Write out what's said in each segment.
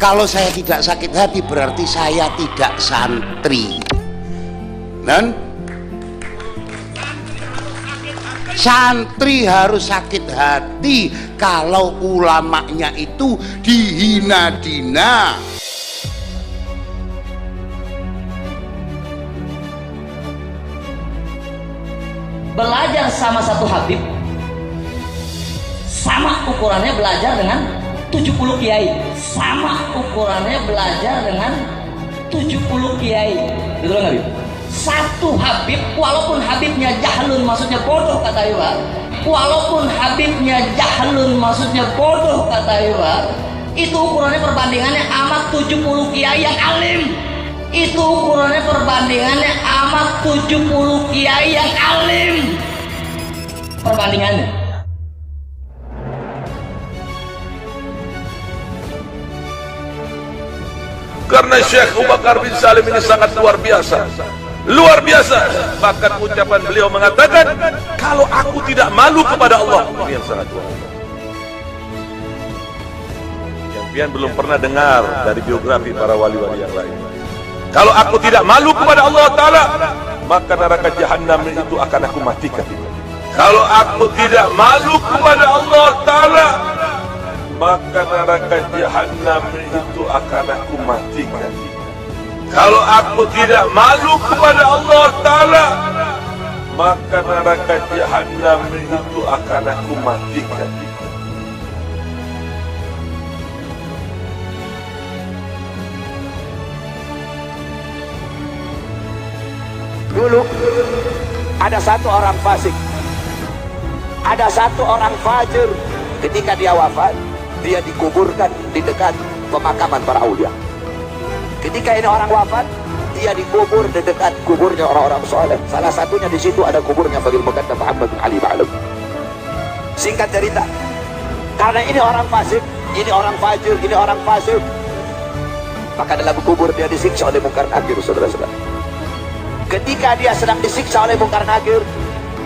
Kalau saya tidak sakit hati berarti saya tidak santri. Santri harus sakit hati kalau ulamanya itu dihina-dina. Belajar sama satu habib sama ukurannya belajar dengan 70 kiai, sama ukurannya belajar dengan 70 kiai. Betul nggak, Habib? Satu habib, walaupun habibnya jahlun maksudnya bodoh kata Iwan, walaupun habibnya jahlun maksudnya bodoh kata Iwan, itu ukurannya perbandingannya amat 70 kiai yang alim. Itu ukurannya perbandingannya amat 70 kiai yang alim. Perbandingannya. Karena Syekh Abu Bakar bin Salim ini sangat luar biasa. Luar biasa. Bahkan ucapan beliau mengatakan, kalau aku tidak malu kepada Allah, ini yang sangat luar biasa. Yang pian belum pernah dengar dari biografi para wali-wali yang lain. Kalau aku tidak malu kepada Allah Ta'ala, maka neraka Jahannam itu akan aku matikan. Kalau aku tidak malu kepada Allah Ta'ala, maka neraka Jahannam itu akan aku matikan. Kalau aku tidak malu kepada Allah Ta'ala, maka neraka Jahannam itu akan aku matikan. Dulu ada satu orang fasik, ada satu orang fajir. Ketika dia wafat, dia dikuburkan di dekat pemakaman para aulia. Ketika ini orang wafat, dia dikubur di dekat kuburnya orang-orang soleh. Salah satunya di situ ada kuburnya Fadil Muqaddam Muhammad bin Ali Ba'alum. Singkat cerita, karena ini orang fasik, ini orang fajir, ini orang fasik, maka dalam kubur dia disiksa oleh Munkar Nakir, saudara-saudara. Ketika dia sedang disiksa oleh Munkar Nakir,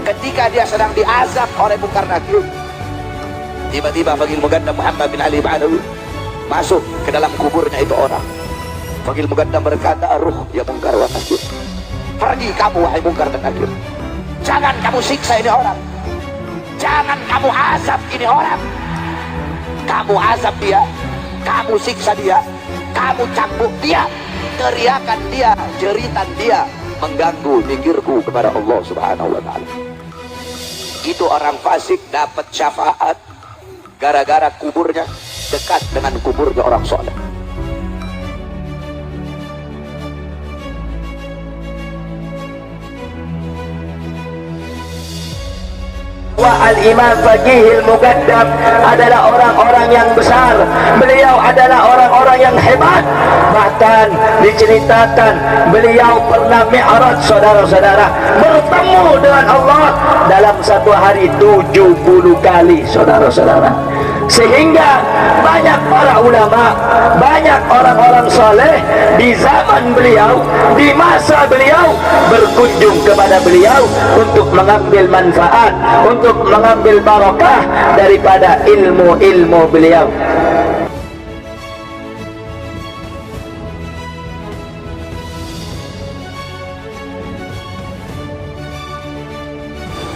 ketika dia sedang diazab oleh Munkar Nakir, tiba-tiba Fadil Muqaddam Muhammad bin Ali Ba'alum masuk ke dalam kuburnya itu orang. Fadil Muqaddam berkata, ruh ya Munkar wa Nakir, pergi kamu wahai Munkar dan Nakir, jangan kamu siksa ini orang, jangan kamu azab ini orang. Kamu azab dia, kamu siksa dia, kamu cambuk dia, teriakan dia, jeritan dia mengganggu zikirku kepada Allah Subhanahu wa Ta'ala. Itu orang fasik dapat syafaat gara-gara kuburnya dekat dengan kuburnya orang soleh. Al-Imam Faqihil Muqaddam adalah orang-orang yang besar. Beliau adalah orang-orang yang hebat. Bahkan diceritakan beliau pernah mi'raj, saudara-saudara, bertemu dengan Allah dalam satu hari 70 kali, saudara-saudara. Sehingga banyak para ulama, banyak orang-orang soleh di zaman beliau, di masa beliau, berkunjung kepada beliau untuk mengambil manfaat, untuk mengambil barakah daripada ilmu-ilmu beliau.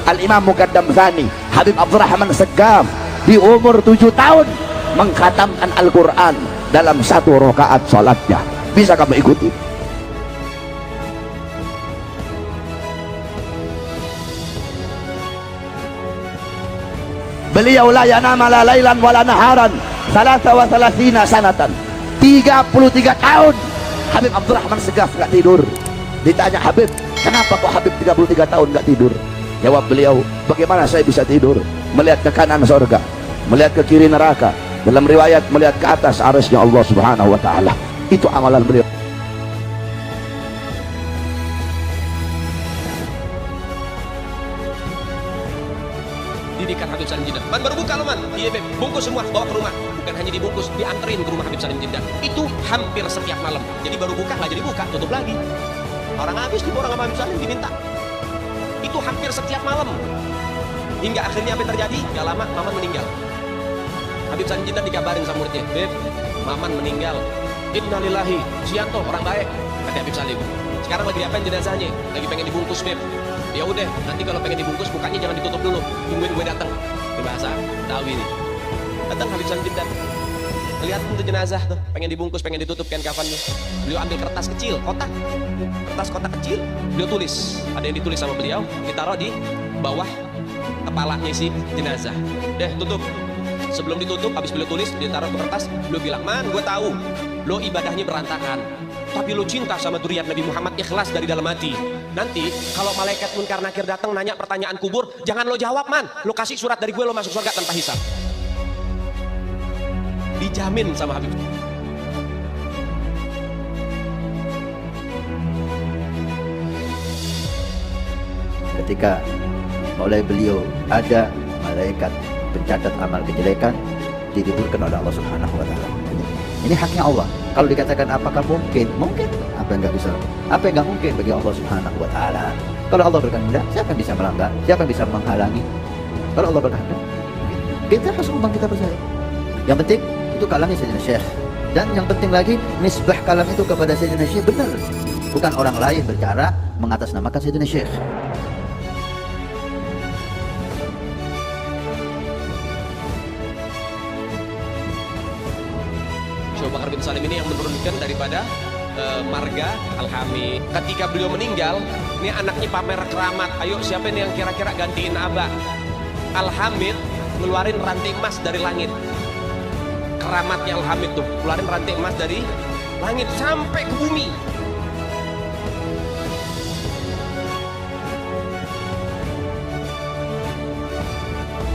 Al-Imam Muqaddam Thani Habib Abdurrahman Segaf di umur 7 tahun mengkhatamkan Al-Quran dalam satu rakaat salatnya. Bisa kamu ikuti? Beliau la yanama la lailan wala naharan 33 sanatan, 33 tahun Habib Abdurrahman Segaf gak tidur. Ditanya Habib, kenapa kok Habib 33 tahun gak tidur? Jawab beliau, bagaimana saya bisa tidur? Melihat ke kanan surga, melihat ke kiri neraka, dalam riwayat melihat ke atas arasnya Allah Subhanahu wa Ta'ala. Itu amalan beliau. Didikan Habib Salim Jindan. Man baru buka loh man. Iya beb, bungkus semua bawa ke rumah. Bukan hanya dibungkus, dianterin ke rumah Habib Salim Jindan. Itu hampir setiap malam. Jadi baru buka, nggak jadi buka, tutup lagi. Orang habis diborong sama Habib Salim diminta. Itu hampir setiap malam. Hingga akhirnya apa yang terjadi? Gak lama Maman meninggal. Habib Salim Jindan dikabarin sama muridnya, beb, Maman meninggal. Innalillahi, Sianto orang baik, kata Habib Salim. Sekarang lagi diapain jenazahnya? Lagi pengen dibungkus, Beb. Ya udah, nanti kalau pengen dibungkus mukanya jangan ditutup dulu. Tungguin gue datang. Ini bahasa Tawi nih. Datang Habib Salim Jiddan. Lihat tuh jenazah tuh, pengen dibungkus, pengen ditutup kain kafannya. Beliau ambil kertas kecil, kotak. Kertas kotak kecil, beliau tulis. Ada yang ditulis sama beliau, ditaruh di bawah kepalanya si jenazah. Deh, tutup. Sebelum ditutup, habis beliau tulis, dia taruh ke kertas, beliau bilang, "Man, gue tahu lo ibadahnya berantakan, tapi lo cinta sama dzurriyyat Nabi Muhammad, ikhlas dari dalam hati. Nanti kalau malaikat munkar nakir datang nanya pertanyaan kubur, jangan lo jawab, Man. Lo kasih surat dari gue, lo masuk surga tanpa hisab." Dijamin sama Habib. Ketika oleh beliau ada malaikat pencatat amal kejelekan, ditiburkan oleh Allah Subhanahu wa taala. Ini haknya Allah. Kalau dikatakan apakah mungkin? Mungkin. Apa yang enggak bisa? Apa yang enggak mungkin bagi Allah Subhanahu wa taala? Kalau Allah berkehendak, siapa yang bisa melanggar? Siapa yang bisa menghalangi? Kalau Allah berkehendak, kita harus ubah, kita percaya. Yang penting itu kalamnya Sayyidina Syekh. Dan yang penting lagi, nisbah kalam itu kepada Sayyidina Syekh benar. Bukan orang lain bercara mengatasnamakan Sayyidina Syekh. Syekh Bakar bin Salim ini yang menurunkan daripada marga Al-Hamid. Ketika beliau meninggal, ini anaknya pamer keramat. Ayo siapa nih yang kira-kira gantiin Abah? Al-Hamid ngeluarin rantai emas dari langit. Keramatnya Al-Hamid tuh, keluarin rantai emas dari langit sampai ke bumi.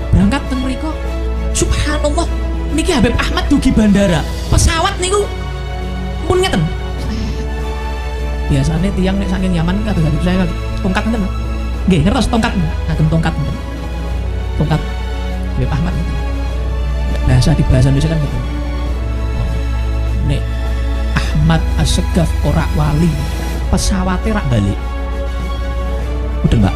Berangkat teng mriko, subhanallah, niki Habib Ahmad dugi bandara. Pesawat niku pun ngeten. Biasanya tiang nek saking nyaman kados Habib saya tongkat ngeten. Nggih, ngertos tongkat. Ngagem tongkat ngeten. Tongkat Habib Ahmad ngeten. Bahasa di bahasa Indonesia kan gitu. Nek Ahmad As-Segaf ora wali, pesawatnya rak balik. Udah Mbak.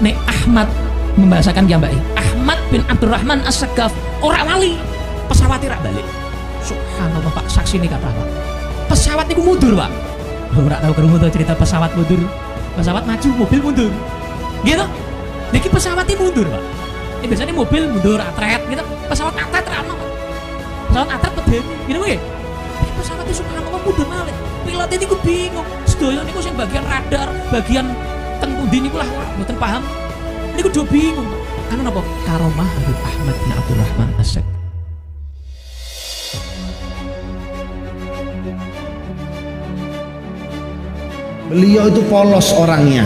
Nek Ahmad membahasakan ya Mbak, Ahmad bin Abdurrahman As-Segaf ora wali, pesawatnya rak balik. Subhanallah Pak, saksi ini kata Pak. Pesawat itu mundur Pak. Ora tahu kerungu tuh cerita pesawat mundur. Pesawat maju, mobil mundur. Gitu. Niki pesawatnya mundur Pak. Ini biasanya mobil mundur atret gitu, pesawat atret rano, pesawat atret pedeni, gitu gue. Ini pesawat itu subhanallah mundur malih. Pilotnya itu bingung. Sedoyo niku sing bagian radar, bagian teng pundi niku lah mboten paham. Niku do bingung. Karena apa? Karomah Habib Ahmad bin Abdurrahman As-Segaf. Beliau itu polos orangnya.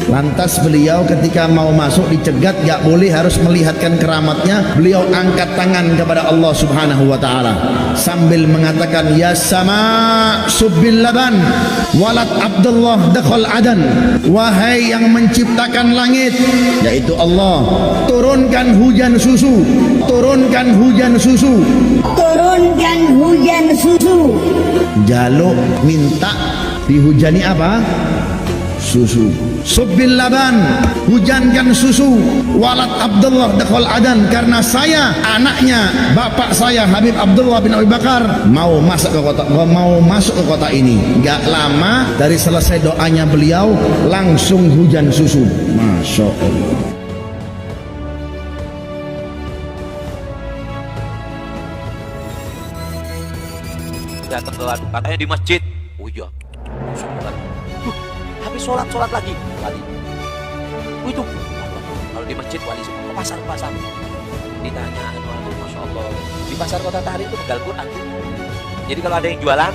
Lantas beliau ketika mau masuk dicegat, gak boleh, harus melihatkan keramatnya. Beliau angkat tangan kepada Allah Subhanahu wa ta'ala sambil mengatakan, ya sama subbil laban walad Abdullah dakhal adan. Wahai yang menciptakan langit, yaitu Allah, turunkan hujan susu, turunkan hujan susu, turunkan hujan susu. Jaluk minta dihujani apa? Susu. Subbil laban, hujankan susu. Walad Abdullah dakhal adan, karena saya anaknya bapak saya Habib Abdullah bin Abi Bakar mau masuk ke kota ini. Gak lama dari selesai doanya beliau langsung hujan susu. Masya Allah. Datang ke katanya di masjid. Oh iya. Habis sholat lagi wali. Itu kalau di masjid wali semua. Pasar ditanya masya Allah, di pasar kota Tahrir itu pegal Quran. Jadi kalau ada yang jualan,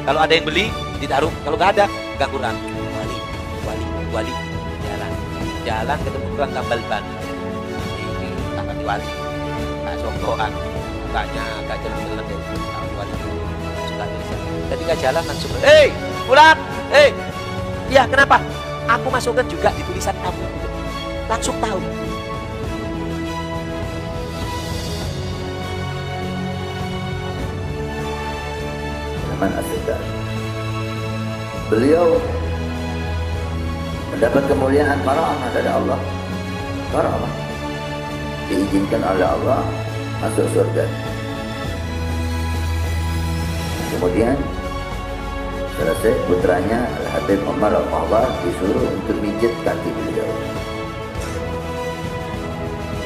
kalau ada yang beli ditaruh, kalau nggak ada pegang Quran. Wali jalan ketemu tukang tambal ban, ini tangan di wali, tak songkokan, mukanya agak jelek deh, tangan di wali suka bisa. Ketika jalan langsung, pulang, iya kenapa? Aku masukkan juga di tulisan kamu. Langsung tahu. Rahman As-Segaf. Beliau mendapat kemuliaan karamah dari Allah. Karamah diizinkan oleh Allah masuk surga. Kemudian selesai, putranya Habib Umar Al-Mahbar disuruh untuk pijat kaki beliau.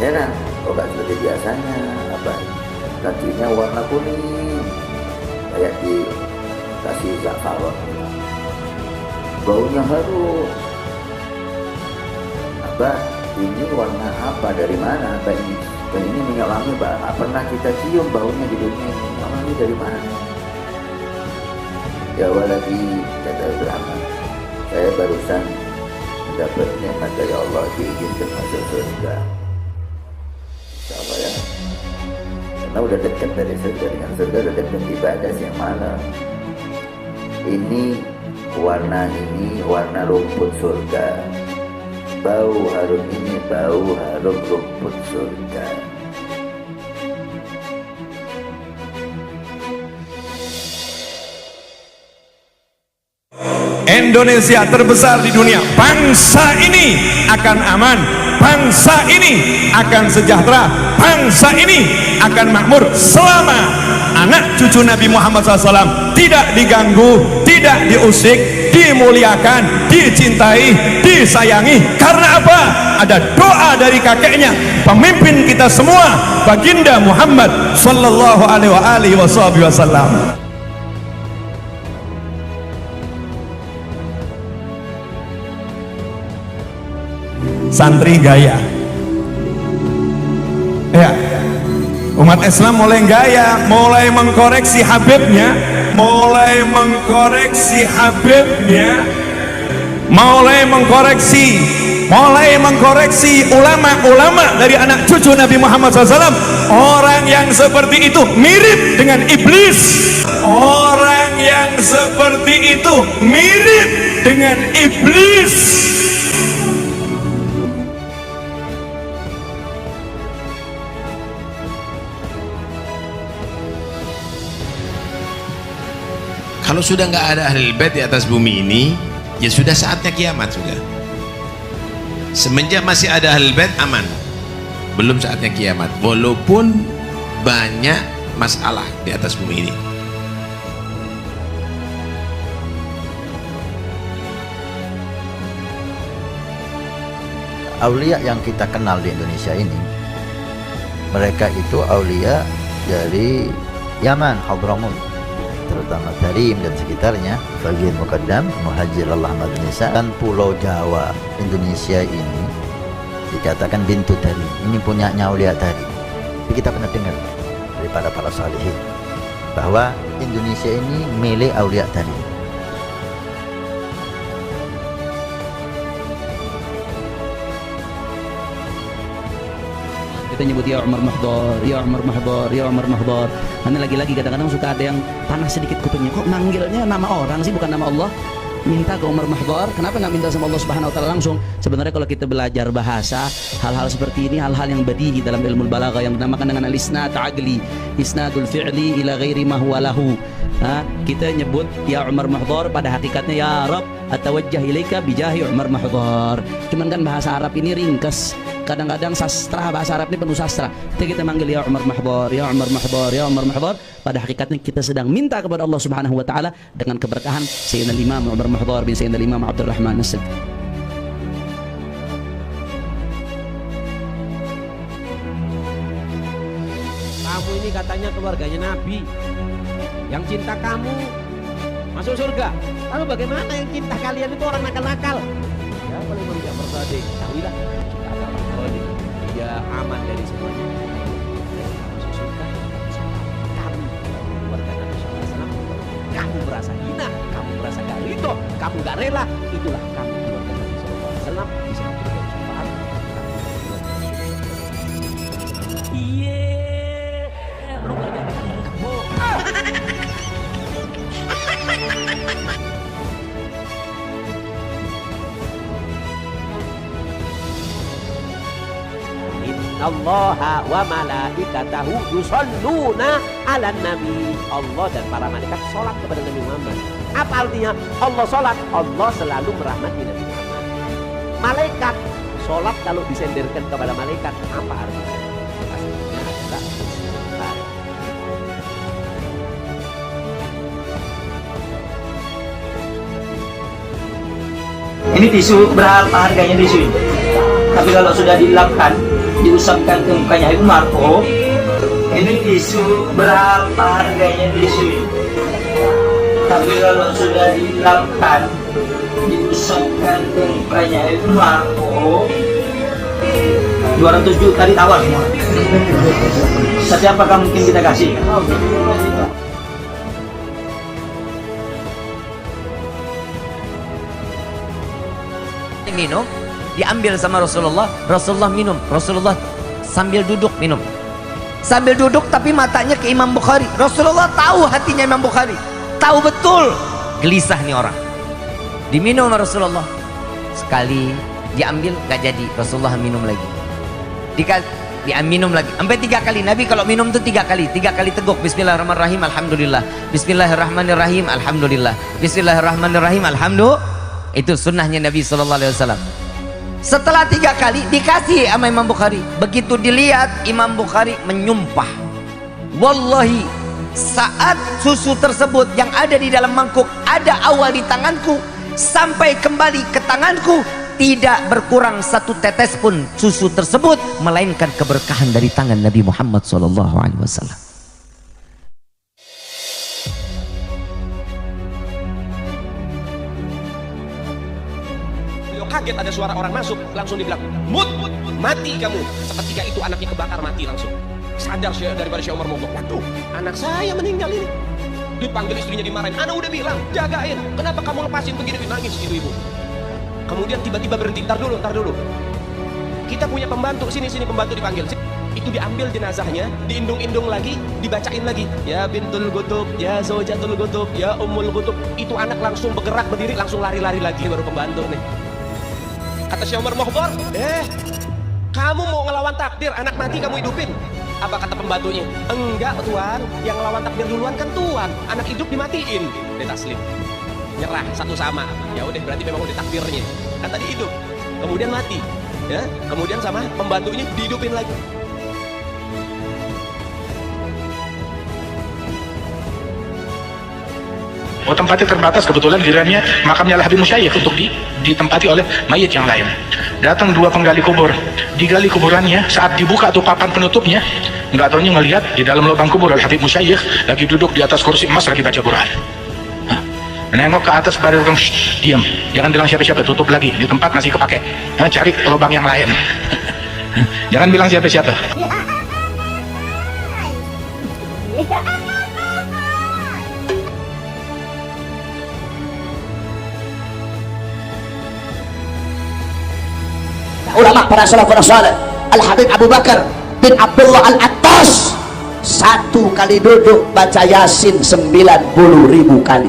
Heran, kok gak seperti biasanya, apa kakinya warna kuning kayak dikasih za'faron, baunya harum. Abah, ini warna apa, dari mana Abah ini? Dan ini minyak wangi, Pak, pernah kita cium baunya di dunia ini. Minyak wangi dari mana? Ya waladi, kata Ibrahim, saya barusan mendapat nikmat dari Allah, diizinkan masuk surga. Insya ya, karena udah dekat dari surga, dengan surga udah dekat, ibadah siang malam. Ini warna rumput surga. Bau harum ini bau harum rumput surga. Indonesia terbesar di dunia. Bangsa ini akan aman, bangsa ini akan sejahtera, bangsa ini akan makmur selama anak cucu Nabi Muhammad SAW tidak diganggu, tidak diusik, dimuliakan, dicintai, disayangi. Karena apa? Ada doa dari kakeknya, pemimpin kita semua, baginda Muhammad sallallahu alaihi wasallam. Santri gaya, ya, umat Islam mulai gaya, mulai mengkoreksi Habibnya, mulai mengkoreksi ulama-ulama dari anak cucu Nabi Muhammad SAW. Orang yang seperti itu mirip dengan iblis. Orang yang seperti itu mirip dengan iblis. Kalau sudah nggak ada Ahlul Bait di atas bumi ini, ya sudah saatnya kiamat sudah. Semenjak masih ada Ahlul Bait aman, belum saatnya kiamat. Walaupun banyak masalah di atas bumi ini. Aulia yang kita kenal di Indonesia ini, mereka itu aulia dari Yaman, Hadramut, terutama Tarim dan sekitarnya, bagian Muqaddam, Muhajir Allah Madinisa, dan Pulau Jawa Indonesia ini dikatakan bintu Tarim. Ini punyanya Aulia Tarim. Tapi kita pernah dengar daripada para salihin bahwa Indonesia ini milik Aulia Tarim. Kita nyebut ya Umar Mahdar, ya Umar Mahdar, ya Umar Mahdar. Nanti lagi-lagi kadang-kadang suka ada yang panas sedikit kupingnya. Kok manggilnya nama orang sih, bukan nama Allah? Minta ke Umar Mahdar. Kenapa nggak minta sama Allah Subhanahu Wa Taala langsung? Sebenarnya kalau kita belajar bahasa, hal-hal seperti ini hal-hal yang badihi dalam ilmu balaghah yang dinamakan dengan al-isnad aqli, isnadul fi'li ila ghairi ma huwa lahu. Kita nyebut ya Umar Mahdar, pada hakikatnya ya Rabb atawajjah ilaika bijahi Umar Mahdar. Cuman kan bahasa Arab ini ringkas. Kadang-kadang sastra, bahasa Arab ini penuh sastra. Kita manggil ya Umar Mahdar, ya Umar Mahdar, ya Umar Mahdar. Pada hakikatnya kita sedang minta kepada Allah Subhanahu Wa Taala dengan keberkahan Sayyidina Imam Umar Mahdar bin Sayyidina Imam Abdurrahman As-Siddiq. Kamu ini katanya keluarganya Nabi, yang cinta kamu masuk surga. Lalu bagaimana yang cinta kalian itu orang nakal-nakal? Ya kalau Imam Ja'far Shadiq, tahuilah kita akan berkoli, dia aman dari semuanya. Masuk surga, kamu keluarga Nabi SAW, kamu merasa hina, kamu merasa gak ridho, kamu gak rela, itulah kamu keluarga Nabi SAW bisa memberikan syafaat. Iya. Innallaha wa malaikatahu yusholluna 'alan nabi. Allah dan para malaikat sholat kepada Nabi Muhammad. Apa artinya? Allah sholat, Allah selalu merahmati Nabi Muhammad. Malaikat sholat kalau disenderkan kepada malaikat, apa artinya? Artinya adalah istighfar. Ini tisu, berapa harganya tisu ini? Tapi kalau sudah dilapkan, diusapkan ke mukanya Umar, oh, ini tisu, berapa harganya tisu ini? Tapi kalau sudah dilapkan, diusapkan ke mukanya Umar, oh, 200 juta ditawar semua. Siapakah mungkin kita kasih? Minum, diambil sama Rasulullah. Rasulullah minum, Rasulullah sambil duduk minum, sambil duduk tapi matanya ke Imam Bukhari. Rasulullah tahu hatinya Imam Bukhari, tahu betul gelisah nih orang. Diminum sama Rasulullah, sekali diambil gak jadi, Rasulullah minum lagi, minum lagi sampai 3 kali. Nabi kalau minum tuh 3 kali teguk, Bismillahirrahmanirrahim, Alhamdulillah, Bismillahirrahmanirrahim, Alhamdulillah, Bismillahirrahmanirrahim, Alhamdulillah. Itu sunnahnya Nabi SAW. Setelah 3 kali dikasih sama Imam Bukhari. Begitu dilihat, Imam Bukhari menyumpah, wallahi saat susu tersebut yang ada di dalam mangkuk ada awal di tanganku sampai kembali ke tanganku, tidak berkurang 1 tetes pun susu tersebut, melainkan keberkahan dari tangan Nabi Muhammad SAW. Kaget ada suara orang masuk, langsung dibilang, "Mut, mati kamu." Seketika itu anaknya kebakar mati langsung. Sadar daripada Syekh Umar Mogok, waduh, anak saya meninggal ini. Dipanggil istrinya, dimarahin. "Ana udah bilang, jagain. Kenapa kamu lepasin begini?" Nangis ibu-ibu. Kemudian tiba-tiba berhenti, "Ntar dulu. Kita punya pembantu, sini pembantu dipanggil." Itu diambil jenazahnya, diindung-indung lagi, dibacain lagi. "Ya bintul Gutub, ya Zaujatul Gutub, ya Ummul Gutub." Itu anak langsung bergerak berdiri, langsung lari-lari lagi. Baru pembantu nih. Kata Syekh Umar Mohbor, kamu mau ngelawan takdir, anak mati kamu hidupin. Apa kata pembantunya? "Enggak tuan, yang ngelawan takdir duluan kan tuan, anak hidup dimatiin." Dia taslim, nyerah satu sama. Ya udah, berarti memang udah takdirnya. Kan tadi hidup, kemudian mati, ya, kemudian sama pembantunya dihidupin lagi. Oh, tempatnya terbatas, kebetulan girannya makamnya Al-Habib Musyayikh untuk ditempati oleh mayit yang lain. Datang 2 penggali kubur, digali kuburannya, saat dibuka tuh papan penutupnya, nggak taunya ngelihat di dalam lubang kubur Al-Habib Musyayikh lagi duduk di atas kursi emas lagi baca Quran. Nengok ke atas pada orang, diam, jangan bilang siapa-siapa, tutup lagi, di tempat masih kepake, cari lubang yang lain. Jangan bilang siapa-siapa. Ulama para salafun salih, Al-Habib Abu Bakar bin Abdullah Al-Attas 1 kali duduk baca Yasin 90.000 kali.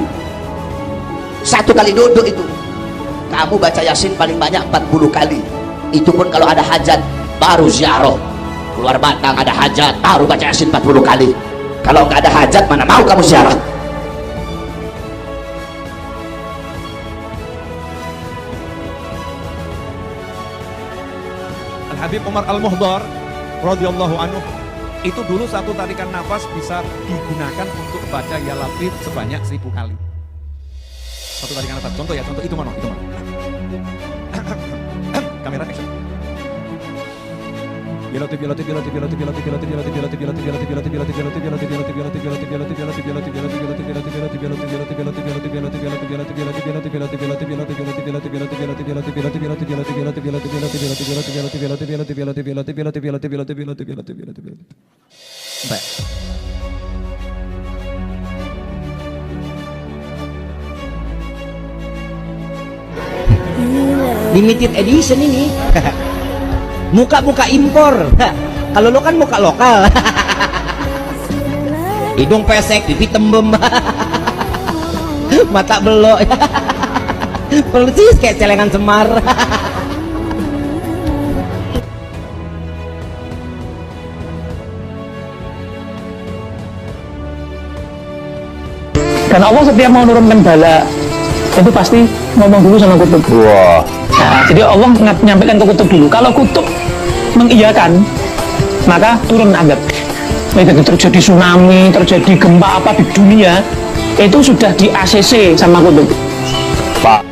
1 kali duduk itu kamu baca Yasin paling banyak 40 kali. Itu pun kalau ada hajat baru ziarah. Keluar Batang ada hajat baru baca Yasin 40 kali. Kalau nggak ada hajat mana mau kamu ziarah. Habib Umar Al-Muhdar radhiyallahu anhu itu dulu satu tarikan nafas bisa digunakan untuk baca Ya Latif sebanyak 1000 kali. Satu tarikan nafas. Contoh itu mana? Kamera action. Limited edition ini. Muka-muka impor. Kalau lo kan muka lokal. Hidung pesek, pipi tembem. Mata belok. Persis kayak celengan Semar. Karena Allah setiap mau nurunkan bala itu pasti ngomong dulu sama kutub. Wah. Nah, jadi Allah menyampaikan ke kutub dulu. Kalau kutub mengiyakan, maka turun azab. Baik terjadi tsunami, terjadi gempa apa di dunia, itu sudah di ACC sama kutub. Pak.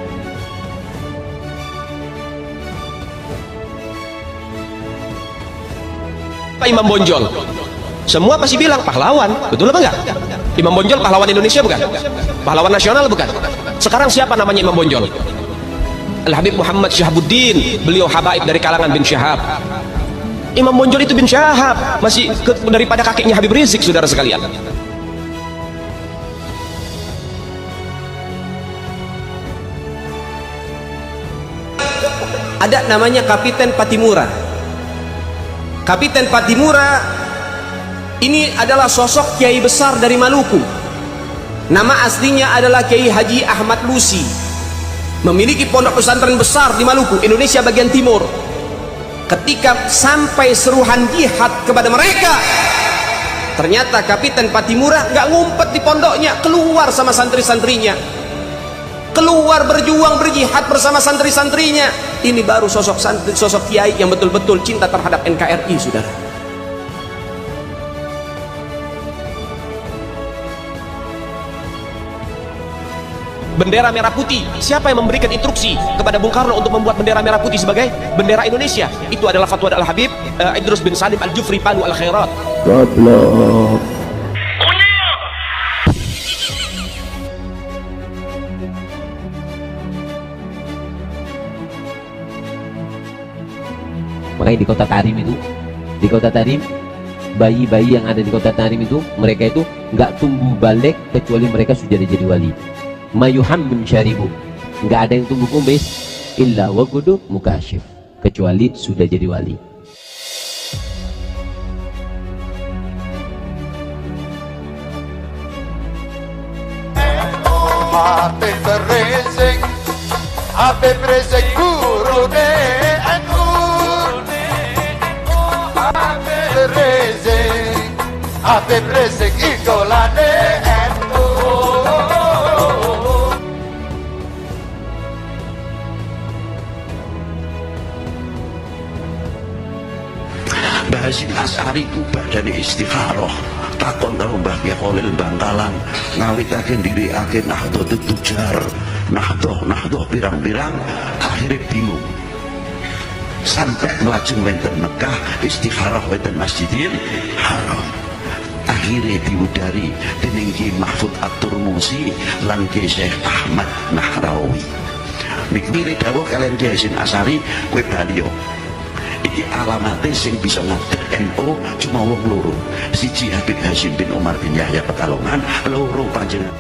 Imam Bonjol? Semua pasti bilang pahlawan, betul apa enggak? Imam Bonjol pahlawan Indonesia bukan? Pahlawan nasional bukan? Sekarang siapa namanya Imam Bonjol? Al-Habib Muhammad Syahabuddin, beliau habaib dari kalangan bin Syahab. Imam Bonjol itu bin Syahab, masih daripada kakeknya Habib Rizik, saudara sekalian. Ada namanya Kapiten Patimura. Kapiten Patimura ini adalah sosok kiai besar dari Maluku. Nama aslinya adalah Kiai Haji Ahmad Lusi. Memiliki pondok pesantren besar di Maluku, Indonesia bagian timur. Ketika sampai seruhan jihad kepada mereka, ternyata Kapiten Patimura nggak ngumpet di pondoknya, keluar sama santri-santrinya, keluar berjuang berjihad bersama santri-santrinya. Ini baru sosok santri, sosok kiai yang betul-betul cinta terhadap NKRI, saudara. Bendera merah putih, siapa yang memberikan instruksi kepada Bung Karno untuk membuat bendera merah putih sebagai bendera Indonesia? Itu adalah fatwa Al-Habib Idrus bin Salim Al-Jufri Palu Al-Khairat. Goblok. Makanya di kota Tarim itu, di kota Tarim, bayi-bayi yang ada di kota Tarim itu, mereka itu nggak tumbuh balik kecuali mereka sudah jadi wali. Mayuham syaribu, nggak ada yang tumbuh kumis illa wagudu mukashif, kecuali sudah jadi wali. Habib Rizik guru NU, Habib Rizik idolane NU. Mbah Hasyim Asy'ari ku badane istikharah, takon karo Mbah Kyai Khalil Bangkalan, ngawitake ndhirikake Nahdlatul Tujar, nahdoh pirang-pirang, akhirnya bingung. Sampai melajeng wonten Mekah istikharah wonten Masjidil Haram. Akhirnya diudari dening Ki Mahfud At-Turmusi lan Ki Syekh Ahmad Nahrawi. Mikmire dawuh kalian Ki Hasyim Asy'ari, kowe bali yo. Iki alamatnya sing bisa ngadeg NU cuma wong loro. Siji Habib Hasyim bin Umar bin Yahya Pekalongan, loro panjenengan.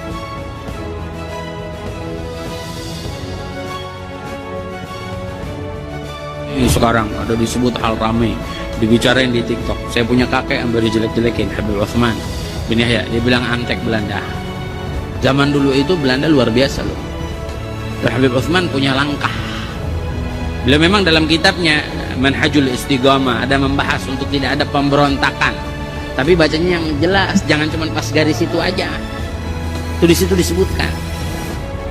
Ini sekarang ada disebut hal rame, dibicarain di TikTok. Saya punya kakek yang beri jelek-jelekin, Habib Utsman bin Yahya. Dia bilang antek Belanda. Zaman dulu itu Belanda luar biasa loh. Dan Habib Utsman punya langkah. Beliau memang dalam kitabnya Manhajul Istiqamah ada membahas untuk tidak ada pemberontakan, tapi bacanya yang jelas, jangan cuma pas garis itu aja. Itu di situ disebutkan.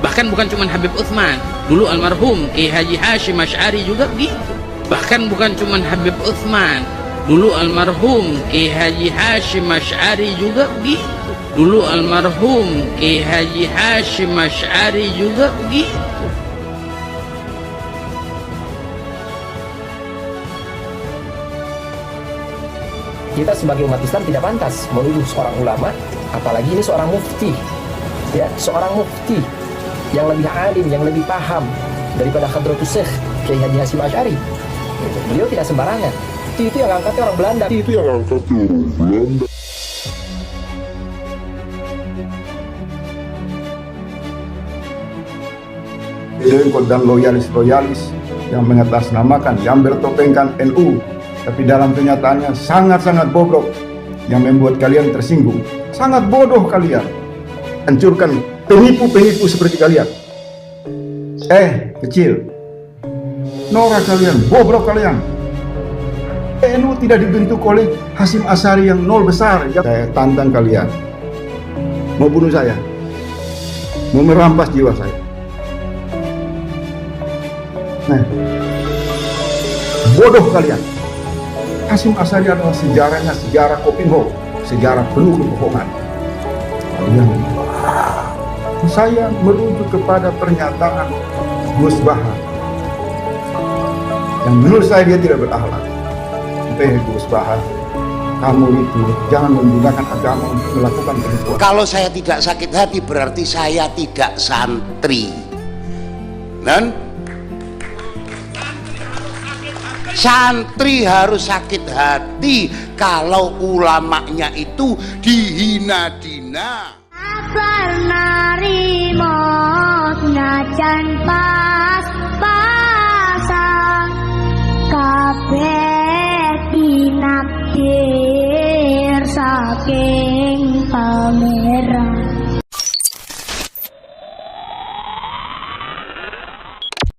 Bahkan bukan cuma Habib Utsman, dulu almarhum Ki Haji Hasyim Asy'ari juga begitu. Bahkan bukan cuma Habib Utsman, dulu almarhum Ki Haji Hasyim Asy'ari juga begitu. Dulu almarhum Ki Haji Hasyim Asy'ari juga begitu. Kita sebagai umat Islam tidak pantas menuduh seorang ulama, apalagi ini seorang mufti, ya, seorang mufti yang lebih alim, yang lebih paham daripada Hadratus Syekh Kiai Haji Hasyim Asy'ari. Beliau tidak sembarangan. Itu yang angkatnya orang Belanda. Itu yang angkatnya orang Belanda. Dengkot dan loyalis-loyalis yang mengatasnamakan, yang bertopengkan NU, tapi dalam kenyataannya sangat-sangat bobrok, yang membuat kalian tersinggung. Sangat bodoh kalian. Hancurkan penipu-penipu seperti kalian. Kecil. Norak kalian, bobrok kalian. NU tidak dibentuk oleh Hasyim Asy'ari yang nol besar. Saya tantang kalian. Mau bunuh saya. Mau merampas jiwa saya. Nah, bodoh kalian. Hasyim Asy'ari adalah sejarahnya sejarah Kopinho, sejarah penuh kebohongan. Kalian, saya merujuk kepada pernyataan Gus Bahar yang menurut saya dia tidak berakhlak. Gus Bahar kamu itu jangan menggunakan agama untuk melakukan penipuan. Kalau saya tidak sakit hati berarti saya tidak santri. Dan santri harus sakit hati kalau ulamanya itu dihina-dina. Narimo najan pas-pasan kabeh dinakdir sakit.